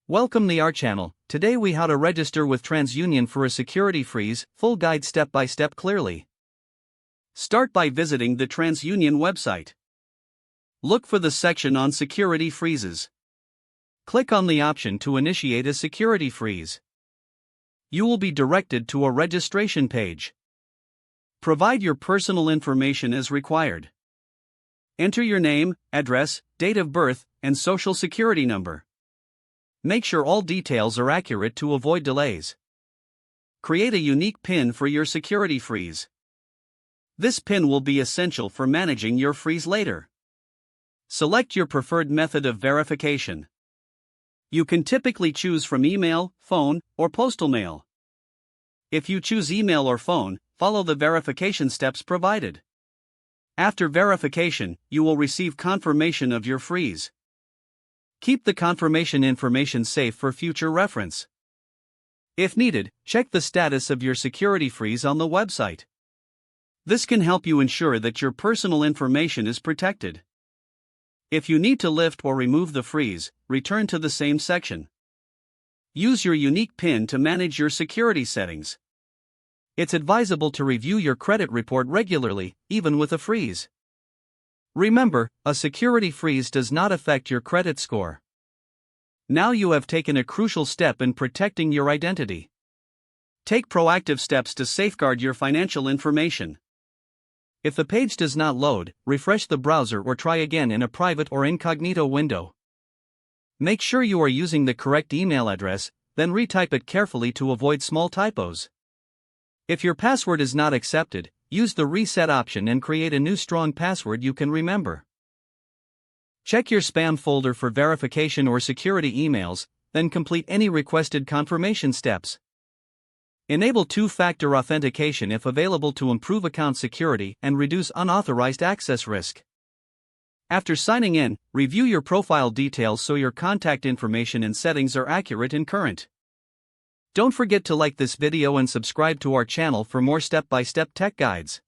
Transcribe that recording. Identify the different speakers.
Speaker 1: Welcome to our channel. Today we how to register with TransUnion for a security freeze, full guide step by step clearly. Start by visiting the TransUnion website. Look for the section on security freezes. Click on the option to initiate a security freeze. You will be directed to a registration page. Provide your personal information as required. Enter your name, address, date of birth, and social security number. Make sure all details are accurate to avoid delays. Create a unique PIN for your security freeze. This PIN will be essential for managing your freeze later. Select your preferred method of verification. You can typically choose from email, phone, or postal mail. If you choose email or phone, follow the verification steps provided. After verification, you will receive confirmation of your freeze. Keep the confirmation information safe for future reference. If needed, check the status of your security freeze on the website. This can help you ensure that your personal information is protected. If you need to lift or remove the freeze, return to the same section. Use your unique PIN to manage your security settings. It's advisable to review your credit report regularly, even with a freeze. Remember, a security freeze does not affect your credit score. Now you have taken a crucial step in protecting your identity. Take proactive steps to safeguard your financial information. If the page does not load, refresh the browser or try again in a private or incognito window. Make sure you are using the correct email address, then retype it carefully to avoid small typos. If your password is not accepted, use the reset option and create a new strong password you can remember. Check your spam folder for verification or security emails, then complete any requested confirmation steps. Enable two-factor authentication if available to improve account security and reduce unauthorized access risk. After signing in, review your profile details so your contact information and settings are accurate and current. Don't forget to like this video and subscribe to our channel for more step-by-step tech guides.